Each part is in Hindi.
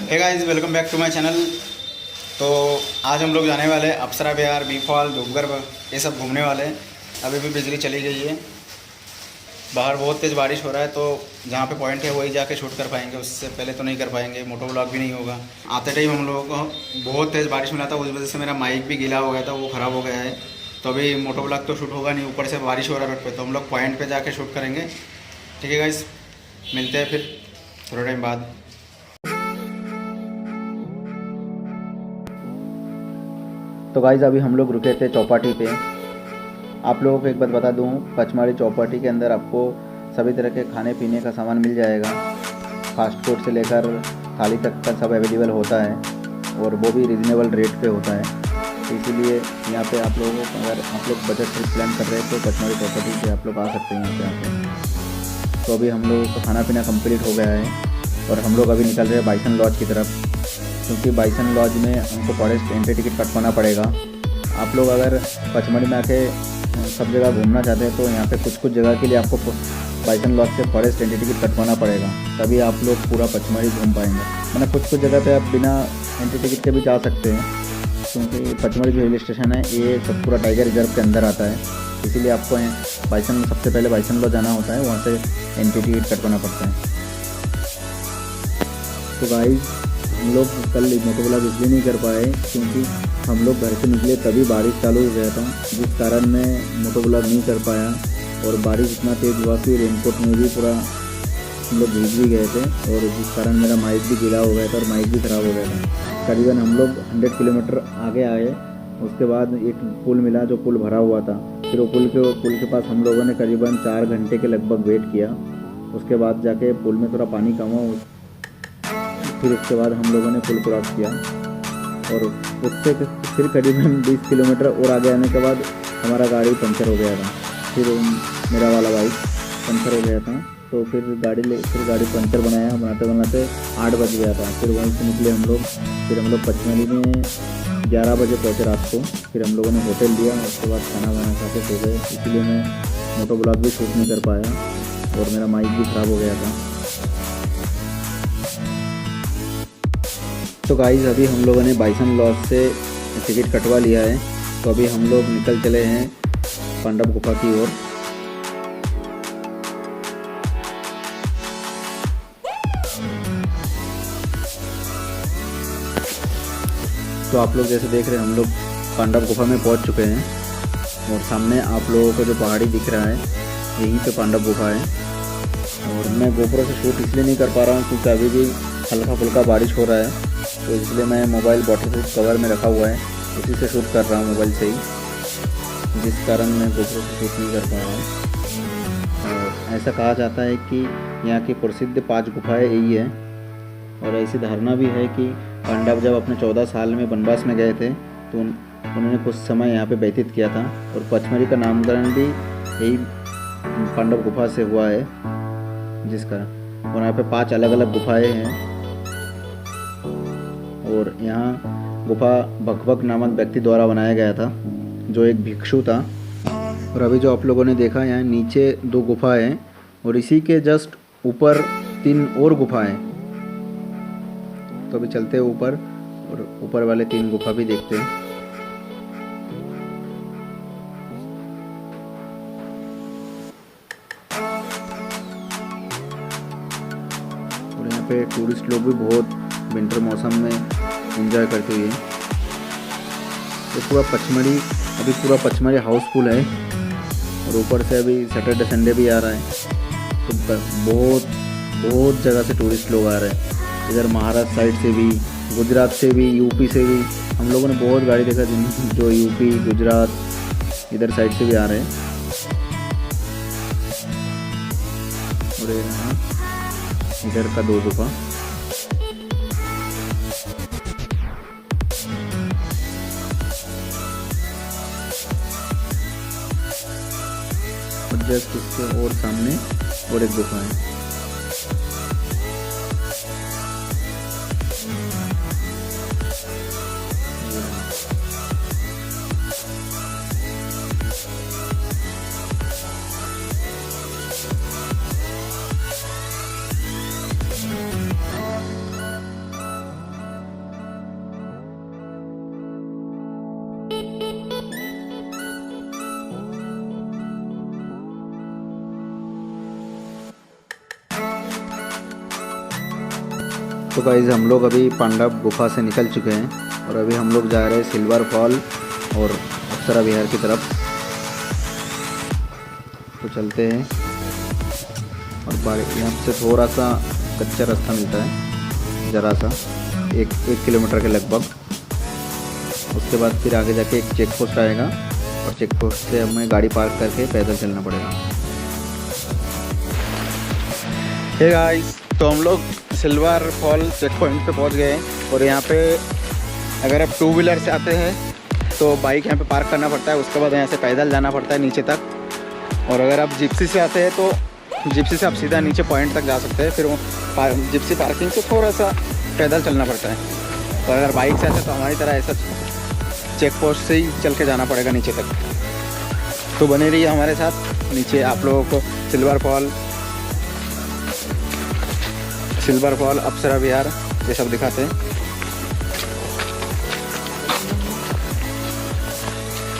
Hey guys, welcome back to my channel. तो आज हम लोग जाने वाले हैं अप्सरा विहार, बी फॉल, धूपगढ़, ये सब घूमने वाले हैं। अभी भी बिजली चली गई है, बाहर बहुत तेज़ बारिश हो रहा है, तो जहाँ पे पॉइंट है वही जाके शूट कर पाएंगे, उससे पहले तो नहीं कर पाएंगे। मोटो ब्लॉग भी नहीं होगा। आते टाइम हम लोगों को बहुत तेज़ बारिश मिला था, उस वजह से मेरा माइक भी गीला हो गया था, वो ख़राब हो गया है। तो अभी मोटो ब्लॉग तो शूट होगा नहीं, ऊपर से बारिश हो रहा है रोड पर, तो हम लोग पॉइंट पर जाके शूट करेंगे। ठीक है गाइस, मिलते हैं फिर थोड़ा टाइम बाद। तो गाइज़ अभी हम लोग रुके थे चौपाटी पे। आप लोगों को एक बात बता दूं, पचमढ़ी चौपाटी के अंदर आपको सभी तरह के खाने पीने का सामान मिल जाएगा। फास्ट फूड से लेकर थाली तक का सब अवेलेबल होता है, और वो भी रीज़नेबल रेट पे होता है। तो इसीलिए यहाँ पे आप लोगों को, अगर आप लोग बजट ट्रिप प्लान कर रहे हैं तो पचमढ़ी चौपाटी पे आप लोग आ सकते हैं यहाँ पे आके। तो अभी हम लोगों का खाना पीना कंप्लीट हो गया है, और हम लोग अभी निकल रहे हैं बाइसन लॉज की तरफ, क्योंकि बाइसन लॉज में हमको फॉरेस्ट एंट्री टिकट कटवाना पड़ेगा। आप लोग अगर पचमढ़ी में आके सब जगह घूमना चाहते हैं तो यहाँ पे कुछ कुछ जगह के लिए आपको बाइसन लॉज से फॉरेस्ट एंट्री टिकट कटवाना पड़ेगा, तभी आप लोग पूरा पचमढ़ी घूम पाएंगे। मतलब कुछ कुछ जगह पे आप बिना एंट्री टिकट के भी जा सकते हैं, क्योंकि पचमढ़ी जो हिल स्टेशन है ये सतपुड़ा टाइगर रिजर्व के अंदर आता है। इसीलिए आपको बाइसन, सबसे पहले बाइसन लॉज जाना होता है, वहाँ से एंट्री टिकट कटवाना पड़ता है। तो गाइस हम लोग कल मोटो ब्लॉग इसलिए नहीं कर पाए क्योंकि हम लोग घर से निकले तभी बारिश चालू हो गया था, जिस कारण मैं मोटो ब्लॉग नहीं कर पाया। और बारिश इतना तेज़ हुआ कि रेनकोट में भी पूरा हम लोग भीग भी गए थे, और जिस कारण मेरा माइक भी गीला हो गया था और माइक भी ख़राब हो गया था। करीबन हम लोग 100 किलोमीटर आगे आए, उसके बाद एक पुल मिला जो पुल भरा हुआ था। फिर वो पुल के पास हम लोगों ने करीबन 4 घंटे के लगभग वेट किया। उसके बाद जाके पुल में थोड़ा पानी कम हुआ, फिर उसके बाद हम लोगों ने पुल क्रॉस किया, और उससे फिर करीबन 20 किलोमीटर और आगे आने के बाद हमारा गाड़ी पंचर हो गया था। फिर मेरा वाला बाइक पंचर हो गया था, तो फिर गाड़ी पंचर बनाया, बनाते बनाते 8 बज गया था। फिर वहीं से निकले हम लोग। फिर हम लोग पचमढ़ी में 11 बजे पहुँचे रात को। फिर हम लोगों ने होटल लिया, उसके बाद खाना वाना खा के सो गए। इसीलिए मैं मोटो ब्लॉग भी शूट नहीं कर पाया, और मेरा माइक भी ख़राब हो गया था। तो गाइस अभी हम लोगों ने बाइसन लॉज से टिकट कटवा लिया है, तो अभी हम लोग निकल चले हैं पांडव गुफा की ओर। तो आप लोग जैसे देख रहे हैं, हम लोग पांडव गुफा में पहुंच चुके हैं, और सामने आप लोगों को जो पहाड़ी दिख रहा है यहीं पे पांडव गुफा है। और मैं गोप्रो से शूट इसलिए नहीं कर पा रहा हूँ क्योंकि अभी भी हल्का फुल्का बारिश हो रहा है, तो इसलिए मैं मोबाइल वाटरप्रूफ कवर में रखा हुआ है, उसी से शूट कर रहा हूँ मोबाइल से ही, जिस कारण मैं गोप्रो से शूट नहीं कर पा रहा हूँ। और ऐसा कहा जाता है कि यहाँ की प्रसिद्ध 5 गुफाएं यही है, और ऐसी धारणा भी है कि पांडव जब अपने 14 साल में वनवास में गए थे तो उन्होंने कुछ समय यहाँ पे व्यतीत किया था, और पचमढ़ी का नामकरण भी यही पांडव गुफा से हुआ है, जिस कारण। और यहाँ पे 5 अलग अलग गुफाएँ हैं, और यहाँ गुफा भगभग नामक व्यक्ति द्वारा बनाया गया था, जो एक भिक्षु था। और अभी जो आप लोगों ने देखा, यहाँ नीचे 2 गुफाएं हैं, और इसी के जस्ट ऊपर 3 और गुफाएं। तो अभी चलते हैं ऊपर, और ऊपर वाले 3 गुफा भी देखते हैं। और यहाँ पे टूरिस्ट लोग भी बहुत विंटर मौसम में एंजॉय करते हुए। तो पूरा पचमढ़ी हाउसफुल है, और ऊपर से अभी सैटरडे संडे भी आ रहा है, तो बहुत जगह से टूरिस्ट लोग आ रहे हैं। इधर महाराष्ट्र साइड से भी, गुजरात से भी, यूपी से भी। हम लोगों ने बहुत गाड़ी देखा जो यूपी, गुजरात इधर साइड से भी आ रहे हैं। और यहाँ इधर का 2 गुफा। और जस्ट इसके और सामने और एक गुफा है। तो गाइस हम लोग अभी पांडव गुफा से निकल चुके हैं और अभी हम लोग जा रहे हैं सिल्वर फॉल और अप्सरा विहार की तरफ। तो चलते हैं और यहाँ से थोड़ा सा कच्चा रास्ता मिलता है, ज़रा सा एक किलोमीटर के लगभग। उसके बाद फिर आगे जाके एक चेक पोस्ट आएगा और चेक पोस्ट से हमें गाड़ी पार्क करके पैदल चलना पड़ेगा। हे गाइस, तो हम लोग सिल्वर फॉल चेक पॉइंट पे पहुंच गए हैं और यहाँ पे अगर आप 2 व्हीलर से आते हैं तो बाइक यहाँ पे पार्क करना पड़ता है, उसके बाद यहाँ से पैदल जाना पड़ता है नीचे तक। और अगर आप जिप्सी से आते हैं तो जिप्सी से आप सीधा नीचे पॉइंट तक जा सकते हैं, फिर वो जिप्सी पार्किंग से थोड़ा सा पैदल चलना पड़ता है। और अगर बाइक से आते हैं तो हमारी तरह ऐसा चेक पोस्ट से ही चल के जाना पड़ेगा नीचे तक। तो बने रहिए हमारे साथ, नीचे आप लोगों को सिल्वर फॉल अप्सरा विहार ये सब दिखाते हैं।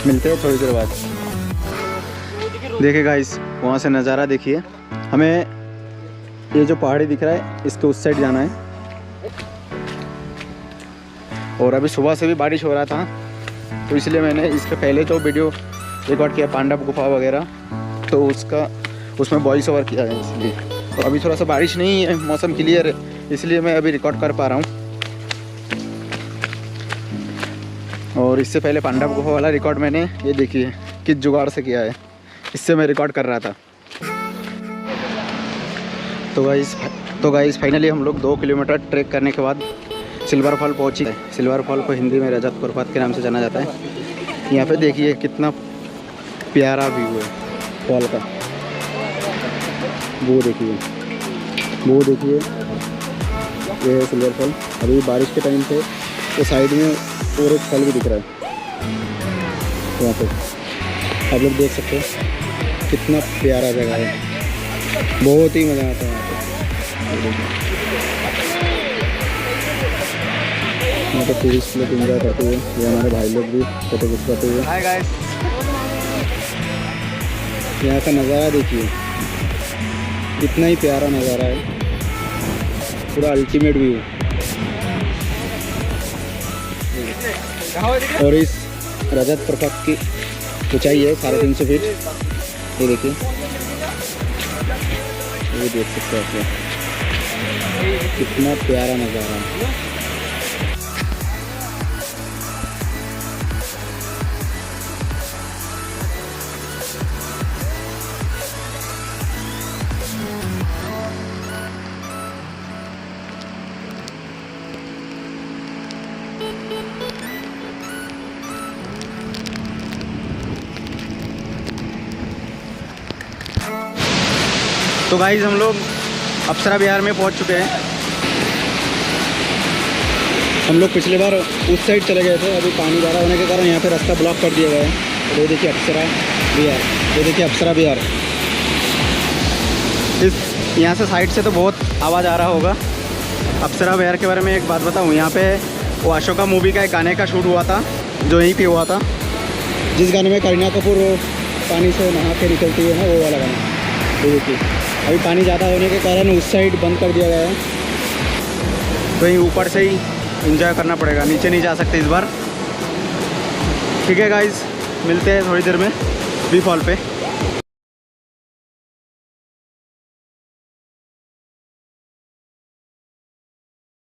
मिलते हैं थोड़ी देर बाद। देखिए गाइस, वहाँ से नज़ारा देखिए। हमें ये जो पहाड़ी दिख रहा है इसके उस साइड जाना है। और अभी सुबह से भी बारिश हो रहा था, तो इसलिए मैंने इसके पहले जो वीडियो रिकॉर्ड किया पांडव गुफा वगैरह, तो उसमें वॉइस ओवर किया है। इसलिए तो अभी थोड़ा सा बारिश नहीं है, मौसम क्लियर है, इसलिए मैं अभी रिकॉर्ड कर पा रहा हूँ। और इससे पहले पांडव गुफा वाला रिकॉर्ड मैंने ये देखिए किस जुगाड़ से किया है, इससे मैं रिकॉर्ड कर रहा था। तो गाइस फाइनली हम लोग 2 किलोमीटर ट्रैक करने के बाद सिल्वर फॉल पहुँची है। सिल्वर फॉल को हिंदी में रजत प्रपात के नाम से जाना जाता है। यहाँ पे देखिए कितना प्यारा व्यू है फॉल का। वो देखिए ये है सिल्वर फॉल। अभी बारिश के टाइम पे तो साइड में और एक फल भी दिख रहा है, यहाँ पे आप लोग देख सकते हो कितना प्यारा जगह है, बहुत ही मज़ा आता है यहाँ पे टूरिस्ट लोग इंजॉय करते हुए, ये हमारे भाई लोग भी फोटो खिंचवाते हुए। हाय गाइस, यहाँ का नज़ारा देखिए कितना ही प्यारा नज़ारा है, पूरा अल्टीमेट व्यू। और इस रजत प्रपात की ऊंचाई है 350 फीट। ये देखिए, ये देख सकते हैं आप लोग कितना प्यारा नज़ारा है। तो गाइस हम लोग अप्सरा विहार में पहुंच चुके हैं। हम लोग पिछले बार उस साइड चले गए थे, अभी पानी ज़्यादा होने के कारण यहाँ पे रास्ता ब्लॉक कर दिया गया है। तो ये देखिए अप्सरा विहार, ये देखिए अप्सरा विहार। इस यहाँ से साइड से तो बहुत आवाज़ आ रहा होगा। अप्सरा विहार के बारे में एक बात बताऊँ, यहाँ पे वो अशोका मूवी का एक गाने का शूट हुआ था जो यहीं पे हुआ था, जिस गाने में करीना कपूर पानी से नहा के निकलती है ना, वो वाला गाना। तो देखिए अभी पानी ज़्यादा होने के कारण उस साइड बंद कर दिया गया है, तो यहीं ऊपर से ही एंजॉय करना पड़ेगा, नीचे नहीं जा सकते इस बार। ठीक है गाइस, मिलते हैं थोड़ी देर में वी फॉल पे।